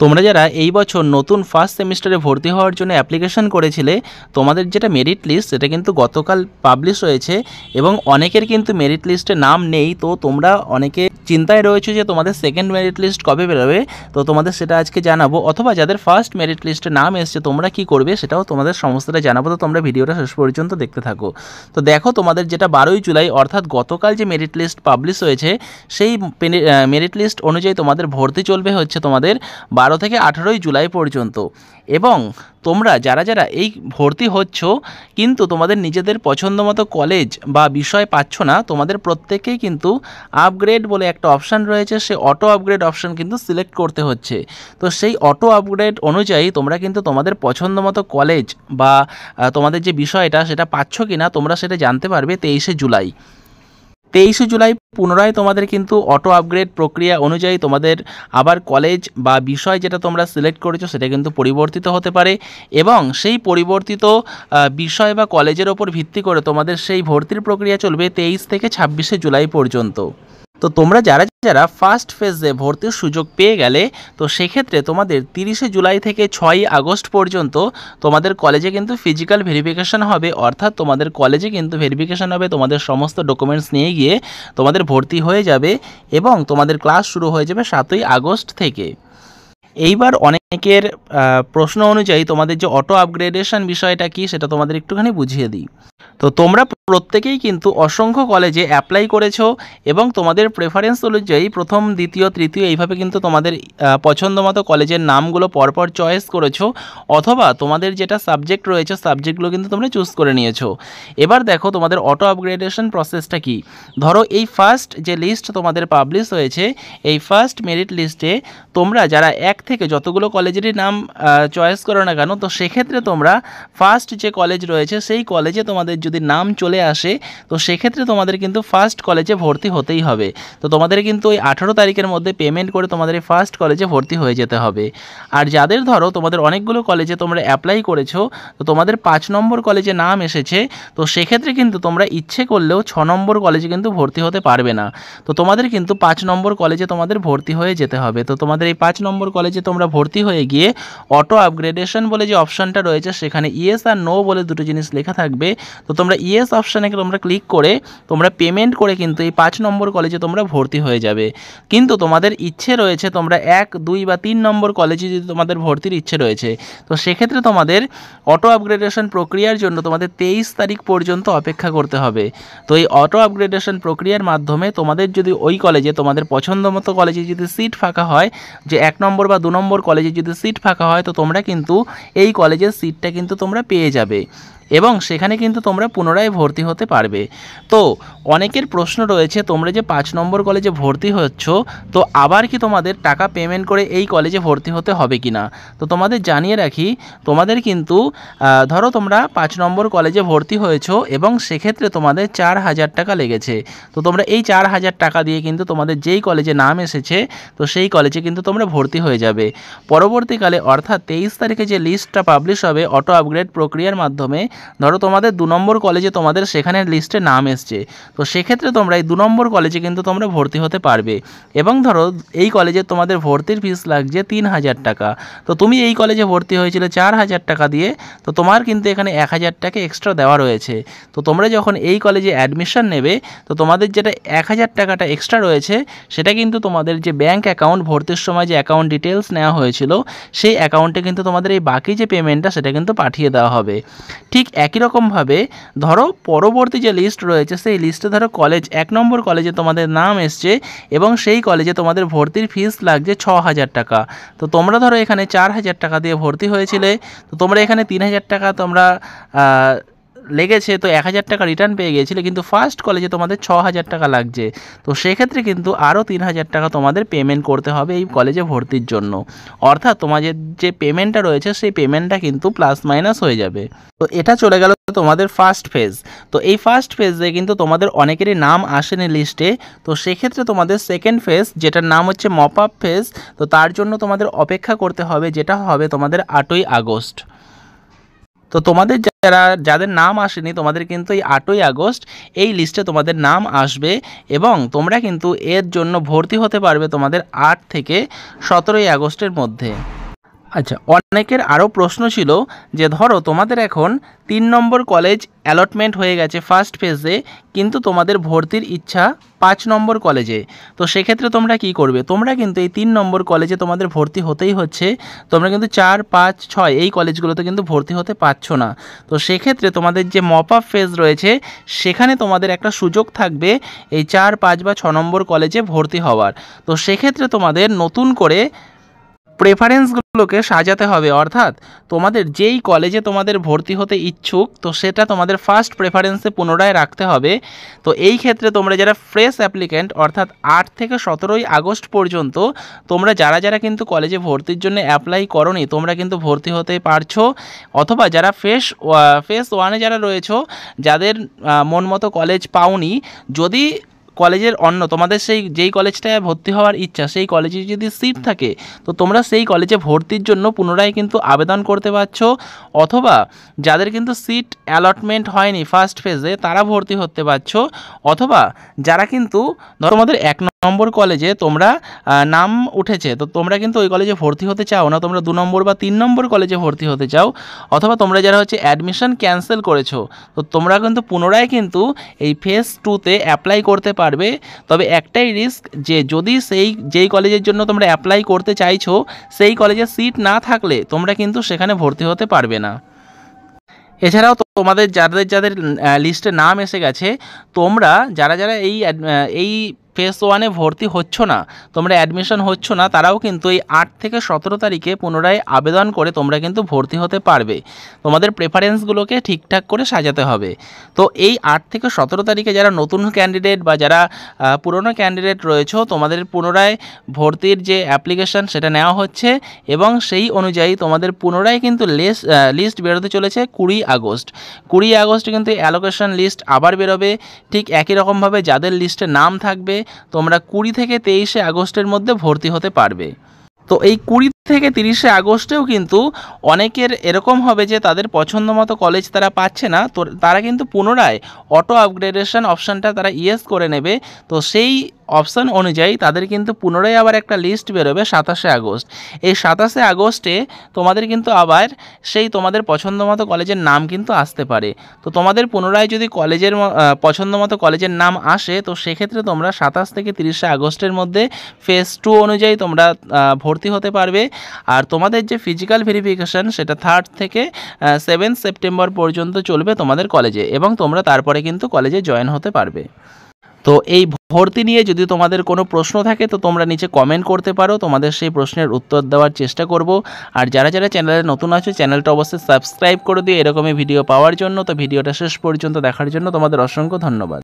তোমরা যারা এই বছর নতুন ফার্স্ট সেমিস্টারে ভর্তি হওয়ার জন্য অ্যাপ্লিকেশন করেছিলে, তোমাদের যেটা মেরিট লিস্ট সেটা কিন্তু গতকাল পাবলিশ হয়েছে এবং অনেকের কিন্তু মেরিট লিস্টে নাম নেই। তো তোমরা অনেকে চিন্তায় রয়েছে যে তোমাদের সেকেন্ড মেরিট লিস্ট কবে বেরোবে, তো তোমাদের সেটা আজকে জানাবো। অথবা যাদের ফার্স্ট মেরিট লিস্টে নাম এসছে তোমরা কি করবে সেটাও তোমাদের সমস্তটা জানাবো। তো তোমরা ভিডিওটা শেষ পর্যন্ত দেখতে থাকো। তো দেখো, তোমাদের যেটা 12ই জুলাই অর্থাৎ গতকাল যে মেরিট লিস্ট পাবলিশ হয়েছে সেই মেরিট লিস্ট অনুযায়ী তোমাদের ভর্তি চলবে হচ্ছে তোমাদের 12 থেকে 18ই জুলাই পর্যন্ত। এবং তোমরা যারা যারা এই ভর্তি হচ্ছ কিন্তু তোমাদের নিজেদের পছন্দ মতো কলেজ বা বিষয় পাচ্ছ না, তোমাদের প্রত্যেকেই কিন্তু আপগ্রেড বলে একটা অপশান রয়েছে, সে অটো আপগ্রেড অপশান কিন্তু সিলেক্ট করতে হচ্ছে। তো সেই অটো আপগ্রেড অনুযায়ী তোমরা কিন্তু তোমাদের পছন্দ মতো কলেজ বা তোমাদের যে বিষয়টা সেটা পাচ্ছ কি না তোমরা সেটা জানতে পারবে 23শে জুলাই। 23শে জুলাই পুনরায় তোমাদের কিন্তু অটো আপগ্রেড প্রক্রিয়া অনুযায়ী তোমাদের আবার কলেজ বা বিষয় যেটা তোমরা সিলেক্ট করেছো সেটা কিন্তু পরিবর্তিত হতে পারে এবং সেই পরিবর্তিত বিষয় বা কলেজের ওপর ভিত্তি করে তোমাদের সেই ভর্তির প্রক্রিয়া চলবে 23 থেকে 26শে জুলাই পর্যন্ত। তো তোমরা যারা যারা ফার্স্ট ফেজে ভর্তির সুযোগ পেয়ে গেলে, তো সেক্ষেত্রে তোমাদের 30শে জুলাই থেকে 6ই আগস্ট পর্যন্ত তোমাদের কলেজে কিন্তু ফিজিক্যাল ভেরিফিকেশন হবে। অর্থাৎ তোমাদের কলেজে কিন্তু ভেরিফিকেশন হবে, তোমাদের সমস্ত ডকুমেন্টস নিয়ে গিয়ে তোমাদের ভর্তি হয়ে যাবে এবং তোমাদের ক্লাস শুরু হয়ে যাবে 7ই আগস্ট থেকে। এইবার অনেকের প্রশ্ন অনুযায়ী তোমাদের যে অটো আপগ্রেডেশন বিষয়টা কি সেটা তোমাদের একটুখানি বুঝিয়ে দিই। তো তোমরা প্রত্যেকেই কিন্তু অসংখ্য কলেজে অ্যাপ্লাই করেছো এবং তোমাদের প্রেফারেন্স অনুযায়ী প্রথম, দ্বিতীয়, তৃতীয় এইভাবে কিন্তু তোমাদের পছন্দ মতো কলেজের নামগুলো পরপর চয়েস করেছো অথবা তোমাদের যেটা সাবজেক্ট রয়েছে সাবজেক্টগুলো কিন্তু তোমরা চুজ করে নিয়েছো। এবার দেখো তোমাদের অটো আপগ্রেডেশন প্রসেসটা কি। ধরো এই ফার্স্ট যে লিস্ট তোমাদের পাবলিশ হয়েছে, এই ফার্স্ট মেরিট লিস্টে তোমরা যারা এক থেকে যতগুলো কলেজেরই নাম চয়েস করো না কেন, তো সেক্ষেত্রে তোমরা ফার্স্ট যে কলেজ রয়েছে সেই কলেজে তোমাদের যদি নাম চলে আসে তো সেক্ষেত্রে তোমাদের কিন্তু ফার্স্ট কলেজে ভর্তি হতেই হবে। তো তোমাদের কিন্তু ওই 18 তারিখের মধ্যে পেমেন্ট করে তোমাদের এই ফার্স্ট কলেজে ভর্তি হয়ে যেতে হবে। আর যাদের ধরো তোমাদের অনেকগুলো কলেজে তোমরা অ্যাপ্লাই করেছো, তো তোমাদের 5 নম্বর কলেজে নাম এসেছে, তো সেক্ষেত্রে কিন্তু তোমরা ইচ্ছে করলেও 6 নম্বর কলেজে কিন্তু ভর্তি হতে পারবে না। তো তোমাদের কিন্তু 5 নম্বর কলেজে তোমাদের ভর্তি হয়ে যেতে হবে। তো তোমাদের এই 5 নম্বর কলেজে তোমরা ভর্তি হয়ে গিয়ে অটো আপগ্রেডেশন বলে যে অপশানটা রয়েছে সেখানে ইয়েস আর নো বলে দুটো জিনিস লেখা থাকবে। তো তোমরা ইয়েস অপশানে তোমরা ক্লিক করে তোমরা পেমেন্ট করে কিন্তু এই 5 নম্বর কলেজে তোমরা ভর্তি হয়ে যাবে। কিন্তু তোমাদের ইচ্ছে রয়েছে তোমরা 1, 2 বা 3 নম্বর কলেজে যদি তোমাদের ভর্তির ইচ্ছে রয়েছে, তো সেক্ষেত্রে তোমাদের অটো আপগ্রেডেশন প্রক্রিয়ার জন্য তোমাদের 23 তারিখ পর্যন্ত অপেক্ষা করতে হবে। তো এই অটো আপগ্রেডেশন প্রক্রিয়ার মাধ্যমে তোমাদের যদি ওই কলেজে তোমাদের পছন্দ মতো কলেজে যদি সিট ফাঁকা হয়, যে 1 নম্বর বা 2 নম্বর কলেজে যদি সিট ফাঁকা হয়, তো তোমরা কিন্তু এই কলেজের সিটটা কিন্তু তোমরা পেয়ে যাবে এবং সেখানে কিন্তু তোমরা পুনরায় ভর্তি হতে পারবে। তো অনেকের প্রশ্ন রয়েছে তোমরা যে 5 নম্বর কলেজে ভর্তি হচ্ছ, তো আবার কি তোমাদের টাকা পেমেন্ট করে এই কলেজে ভর্তি হতে হবে কি না। তো তোমাদের জানিয়ে রাখি, তোমাদের কিন্তু ধরো তোমরা 5 নম্বর কলেজে ভর্তি হয়েছো এবং সেক্ষেত্রে তোমাদের 4,000 টাকা লেগেছে। তো তোমরা এই 4,000 টাকা দিয়ে কিন্তু তোমাদের যেই কলেজে নাম এসেছে তো সেই কলেজে কিন্তু তোমরা ভর্তি হয়ে যাবে। পরবর্তীকালে অর্থাৎ 23 তারিখে যে লিস্টটা পাবলিশ হবে অটো আপগ্রেড প্রক্রিয়ার মাধ্যমে, ধরো তোমাদের 2 নম্বর কলেজে তোমাদের সেখানে লিস্টে নাম এসছে, তো সেক্ষেত্রে তোমরা এই 2 নম্বর কলেজে কিন্তু তোমরা ভর্তি হতে পারবে। এবং ধরো এই কলেজে তোমাদের ভর্তির ফিস লাগছে 3,000 টাকা, তো তুমি এই কলেজে ভর্তি হয়েছিলে 4,000 টাকা দিয়ে, তো তোমার কিন্তু এখানে 1,000 টাকা এক্সট্রা দেওয়া রয়েছে। তো তোমরা যখন এই কলেজে অ্যাডমিশন নেবে, তো তোমাদের যেটা 1,000 টাকাটা এক্সট্রা রয়েছে সেটা কিন্তু তোমাদের যে ব্যাঙ্ক অ্যাকাউন্ট ভর্তির সময় যে অ্যাকাউন্ট ডিটেলস নেওয়া হয়েছিল সেই অ্যাকাউন্টে কিন্তু তোমাদের এই বাকি যে পেমেন্টটা সেটা কিন্তু পাঠিয়ে দেওয়া হবে। ঠিক একই রকমভাবে ধরো পরবর্তী যে লিস্ট রয়েছে সেই লিস্টে ধরো কলেজ 1 নম্বর কলেজে তোমাদের নাম এসছে এবং সেই কলেজে তোমাদের ভর্তির ফিস লাগছে 6,000 টাকা। তো তোমরা ধরো এখানে 4,000 টাকা দিয়ে ভর্তি হয়েছিলে, তো তোমরা এখানে 3,000 টাকা তোমরা লেগেছে, তো 1,000 টাকা রিটার্ন পেয়ে গিয়েছিলে, কিন্তু ফার্স্ট কলেজে তোমাদের 6,000 টাকা লাগছে। তো সেক্ষেত্রে কিন্তু আরও 3,000 টাকা তোমাদের পেমেন্ট করতে হবে এই কলেজে ভর্তির জন্য। অর্থাৎ তোমাদের যে পেমেন্টটা রয়েছে সেই পেমেন্টটা কিন্তু প্লাস মাইনাস হয়ে যাবে। তো এটা চলে গেল তোমাদের ফার্স্ট ফেজ। তো এই ফার্স্ট ফেজে কিন্তু তোমাদের অনেকেরই নাম আসেনি লিস্টে, তো সেক্ষেত্রে তোমাদের সেকেন্ড ফেজ যেটার নাম হচ্ছে মপ আপ ফেজ, তো তার জন্য তোমাদের অপেক্ষা করতে হবে, যেটা হবে তোমাদের 8ই আগস্ট। তো তোমাদের যাদের নাম আসেনি তোমাদের কিন্তু এই 8ই আগস্ট এই লিস্টে তোমাদের নাম আসবে এবং তোমরা কিন্তু এর জন্য ভর্তি হতে পারবে তোমাদের 8 থেকে 17ই আগস্টের মধ্যে। আচ্ছা, অনেকের আরও প্রশ্ন ছিল যে ধরো তোমাদের এখন 3 নম্বর কলেজ অ্যালটমেন্ট হয়ে গেছে ফার্স্ট ফেজে, কিন্তু তোমাদের ভর্তির ইচ্ছা 5 নম্বর কলেজে। তো সেক্ষেত্রে তোমরা কি করবে? তোমরা কিন্তু এই 3 নম্বর কলেজে তোমাদের ভর্তি হতেই হচ্ছে, তোমরা কিন্তু 4, 5, 6 এই কলেজগুলোতে কিন্তু ভর্তি হতে পারছো না। তো সেক্ষেত্রে তোমাদের যে মপ আপ ফেজ রয়েছে সেখানে তোমাদের একটা সুযোগ থাকবে এই 4, 5 বা 6 নম্বর কলেজে ভর্তি হওয়ার। তো সেক্ষেত্রে তোমাদের নতুন করে প্রেফারেন্সগুলোকে সাজাতে হবে, অর্থাৎ তোমাদের যেই কলেজে তোমাদের ভর্তি হতে ইচ্ছুক তো সেটা তোমাদের ফার্স্ট প্রেফারেন্সে পুনরায় রাখতে হবে। তো এই ক্ষেত্রে তোমরা যারা ফ্রেশ অ্যাপ্লিক্যান্ট অর্থাৎ 8 থেকে 17ই আগস্ট পর্যন্ত তোমরা যারা কিন্তু কলেজে ভর্তির জন্য অ্যাপ্লাই করোনি তোমরা কিন্তু ভর্তি হতে পারছো, অথবা যারা ফেজ 1-এ যারা রয়েছো যাদের মন মতো কলেজ পাওনি, যদি কলেজের অন্য তোমাদের যেই কলেজটায় ভর্তি হওয়ার ইচ্ছা সেই কলেজে যদি সিট থাকে তো তোমরা সেই কলেজে ভর্তির জন্য পুনরায় কিন্তু আবেদন করতে পারছো, অথবা যাদের কিন্তু সিট অ্যালটমেন্ট হয়নি ফার্স্ট ফেজে তারা ভর্তি হতে পারছো, অথবা যারা কিন্তু ধরো তোমাদের 1 নম্বর কলেজে তোমরা নাম উঠেছে তো তোমরা কিন্তু ওই কলেজে ভর্তি হতে চাও না, তোমরা 2 নম্বর বা 3 নম্বর কলেজে ভর্তি হতে চাও, অথবা তোমরা যারা অ্যাডমিশন ক্যান্সেল করেছো তো তোমরা কিন্তু পুনরায় কিন্তু এই ফেজ 2তে অ্যাপ্লাই করতে পারবে। তবে একটাই রিস্ক যে যদি যেই কলেজের জন্য তোমরা অ্যাপ্লাই করতে চাইছো সেই কলেজে সিট না থাকলে তোমরা কিন্তু সেখানে ভর্তি হতে পারবে না। এছাড়াও তোমাদের যাদের লিস্টে নাম এসে গেছে, তোমরা যারা এই ফেজ 1-এ ভর্তি হচ্ছ না, তোমরা অ্যাডমিশন হচ্ছ না, তারাও কিন্তু এই 8 থেকে 17 তারিখে পুনরায় আবেদন করে তোমরা কিন্তু ভর্তি হতে পারবে। তোমাদের প্রেফারেন্সগুলোকে ঠিকঠাক করে সাজাতে হবে। তো এই 8 থেকে 17 তারিখে যারা নতুন ক্যান্ডিডেট বা যারা পুরনো ক্যান্ডিডেট রয়েছে তোমাদের পুনরায় ভর্তির যে অ্যাপ্লিকেশান সেটা নেওয়া হচ্ছে এবং সেই অনুযায়ী তোমাদের পুনরায় কিন্তু লিস্ট বেরোতে চলেছে 20 আগস্ট। 20 আগস্ট কিন্তু অ্যালোকেশন লিস্ট আবার বেরোবে, ঠিক একই রকমভাবে যাদের লিস্টে নাম থাকবে তোমরা 20 থেকে 23 আগস্টের মধ্যে ভর্তি হতে পারবে। তো এই 20 থেকে 30 আগস্টেও কিন্তু অনেকের এরকম হবে যে তাদের পছন্দ মতো কলেজ তারা পাচ্ছে না, তো তারা কিন্তু পুনরায় অটো আপগ্রেডেশন অপশানটা তারা ইয়েস করে নেবে। তো সেই অপশান অনুযায়ী তাদের কিন্তু পুনরায় আবার একটা লিস্ট বেরোবে 27 আগস্ট। এই 27 আগস্টে তোমাদের কিন্তু আবার সেই তোমাদের পছন্দ মতো কলেজের নাম কিন্তু আসতে পারে। তো তোমাদের পুনরায় যদি পছন্দ মতো কলেজের নাম আসে তো সেক্ষেত্রে তোমরা 27 থেকে 30 আগস্টের মধ্যে ফেজ 2 অনুযায়ী তোমরা ভর্তি হতে পারবে। আর তোমাদের যে ফিজিক্যাল ভেরিফিকেশান সেটা 3 থেকে 7 সেপ্টেম্বর পর্যন্ত চলবে তোমাদের কলেজে, এবং তোমরা তারপরে কিন্তু কলেজে জয়েন হতে পারবে। তো এই ভর্তি নিয়ে যদি তোমাদের কোনো প্রশ্ন থাকে তো তোমরা নিচে কমেন্ট করতে পারো, তোমাদের সেই প্রশ্নের উত্তর দেওয়ার চেষ্টা করব। আর যারা চ্যানেলে নতুন আছো চ্যানেলটা অবশ্যই সাবস্ক্রাইব করে দিও এরকমই ভিডিও পাওয়ার জন্য। তো ভিডিওটা শেষ পর্যন্ত দেখার জন্য তোমাদের অসংখ্য ধন্যবাদ।